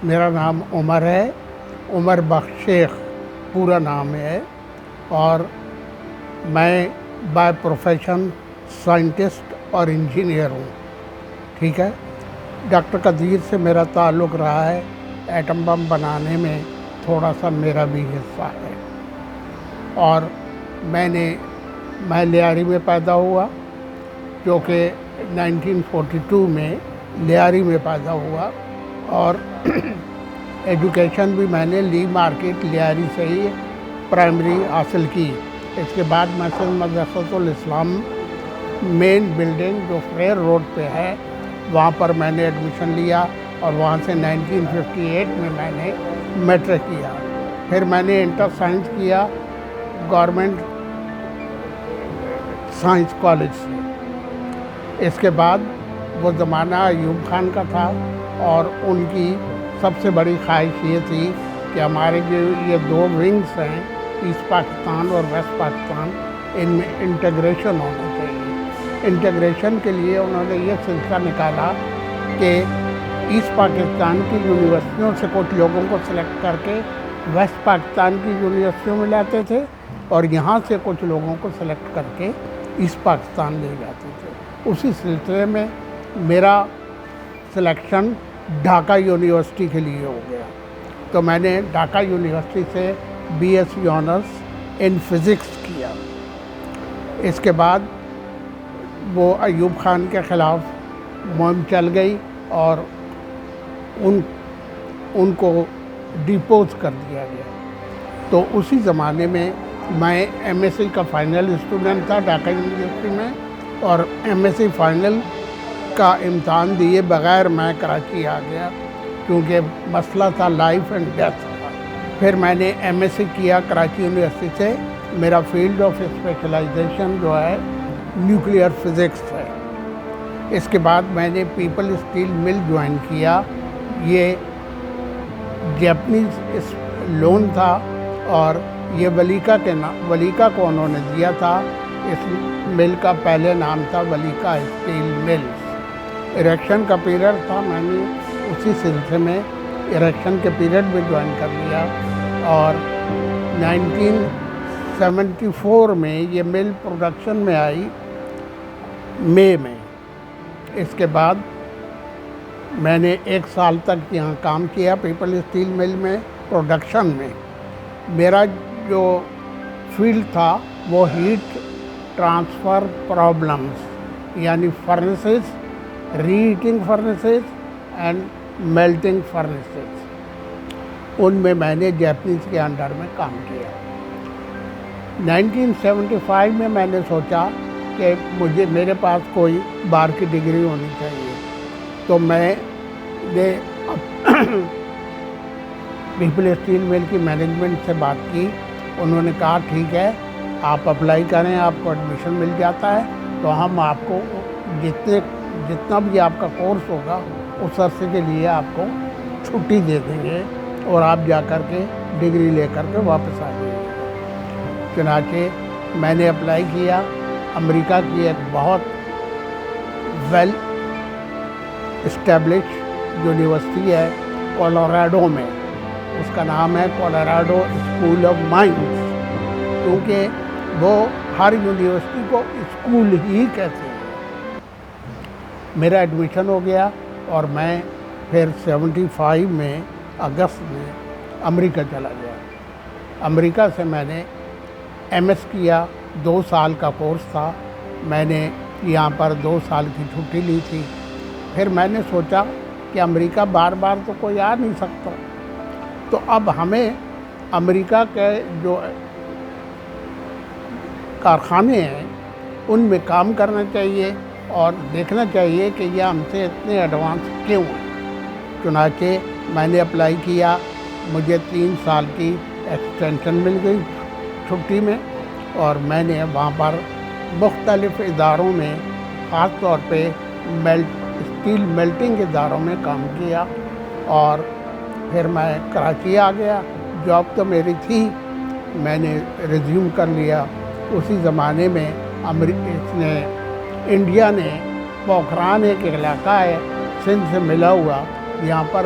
میرا نام عمر ہے، عمر بخش شیخ پورا نام ہے، اور میں بائی پروفیشن سائنٹسٹ اور انجینئر ہوں. ٹھیک ہے. ڈاکٹر قدیر سے میرا تعلق رہا ہے، ایٹم بم بنانے میں تھوڑا سا میرا بھی حصہ ہے. اور میں لیاری میں پیدا ہوا، جو کہ 1942 میں لیاری میں پیدا ہوا، اور ایجوکیشن بھی میں نے لی مارکیٹ لیاری سے ہی پرائمری حاصل کی. اس کے بعد میں سندھ مدرسۃ الاسلام مین بلڈنگ جو فریر روڈ پہ ہے وہاں پر میں نے ایڈمیشن لیا، اور وہاں سے 1958 میں میں نے میٹرک کیا. پھر میں نے انٹر سائنس کیا گورنمنٹ سائنس کالج سے. اس کے بعد وہ زمانہ ایوب خان کا تھا، اور ان کی سب سے بڑی خواہش یہ تھی کہ ہمارے جو یہ دو ونگس ہیں، ایسٹ پاکستان اور ویسٹ پاکستان، ان میں انٹیگریشن ہونا چاہیے. انٹیگریشن کے لیے انہوں نے یہ سلسلہ نکالا کہ ایسٹ پاکستان کی یونیورسٹیوں سے کچھ لوگوں کو سلیکٹ کر کے ویسٹ پاکستان کی یونیورسٹیوں میں لاتے تھے، اور یہاں سے کچھ لوگوں کو سلیکٹ کر کے ایسٹ پاکستان لے جاتے تھے. اسی سلسلے میں میرا سلیکشن ڈھاکہ یونیورسٹی کے لیے ہو گیا، تو میں نے ڈھاکہ یونیورسٹی سے B S C honours in physics کیا. اس کے بعد وہ ایوب خان کے خلاف مہم چل گئی، اور ان کو ڈیپوز کر دیا گیا. تو اسی زمانے میں میں ایم ایس سی کا فائنل اسٹوڈنٹ تھا ڈھاکہ یونیورسٹی میں، اور ایم ایس سی فائنل کا امتحان دیے بغیر میں کراچی آ گیا، کیونکہ مسئلہ تھا لائف اینڈ ڈیتھ کا. پھر میں نے ایم ایس سی کیا کراچی یونیورسٹی سے. میرا فیلڈ آف اسپیشلائزیشن جو ہے نیوکلیئر فزکس ہے. اس کے بعد میں نے پیپل اسٹیل مل جوائن کیا. یہ جیپنیز لون تھا، اور یہ ولیکا کو انہوں نے دیا تھا. اس مل کا پہلے نام تھا ولیکا اسٹیل ملز. اریکشن کا پیریڈ تھا، میں نے اسی سلسلے میں اریکشن کے پیریڈ میں جوائن کر لیا، اور 1974 میں یہ مل پروڈکشن میں آئی، مئی میں. اس کے بعد میں نے 1 سال تک یہاں کام کیا پیپل اسٹیل مل میں پروڈکشن میں. میرا جو فیلڈ تھا وہ ہیٹ ٹرانسفر پرابلمس، یعنی فرنسز، ری ہیٹنگ فرنسز اینڈ میلٹنگ فرنسز. ان میں نے جیپنیز کے انڈر میں کام کیا. 1975 میں نے سوچا کہ میرے پاس کوئی بار کی ڈگری ہونی چاہیے، تو میں نے پیپل اسٹیل مل کی مینجمنٹ سے بات کی. انہوں نے کہا ٹھیک ہے، آپ اپلائی کریں، آپ کو ایڈمیشن مل جاتا ہے تو ہم آپ کو جتنا بھی آپ کا کورس ہوگا اس عرصے کے لیے آپ کو چھٹی دے دیں گے، اور آپ جا کر کے ڈگری لے کر کے واپس آ جائیں گے. چنانچہ میں نے اپلائی کیا. امریکہ کی ایک بہت ویل اسٹیبلش یونیورسٹی ہے کولوراڈو میں، اس کا نام ہے کولوراڈو اسکول آف مائنس، کیونکہ وہ ہر یونیورسٹی کو اسکول ہی کہتے ہیں. میرا ایڈمیشن ہو گیا، اور میں پھر 75 میں اگست میں امریکہ چلا گیا. امریکہ سے میں نے ایم ایس کیا. 2 سال کا کورس تھا. میں نے یہاں پر 2 سال کی چھٹی لی تھی. پھر میں نے سوچا کہ امریکہ بار بار تو کوئی آ نہیں سکتا، تو اب ہمیں امریکہ کے جو کارخانے ہیں ان میں کام کرنا چاہیے، اور دیکھنا چاہیے کہ یہ ہم سے اتنے ایڈوانس کیوں ہیں. چنانچہ میں نے اپلائی کیا. مجھے 3 سال کی ایکسٹینشن مل گئی چھٹی میں، اور میں نے وہاں پر مختلف اداروں میں، خاص طور پہ اسٹیل میلٹنگ اداروں میں کام کیا. اور پھر میں کراچی آ گیا. جاب تو میری تھی، میں نے ریزیوم کر لیا. اسی زمانے میں انڈیا نے پوکھران ایک علاقہ ہے سندھ سے ملا ہوا، یہاں پر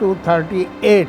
238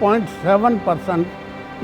0.7%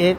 1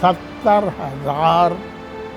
70,000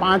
5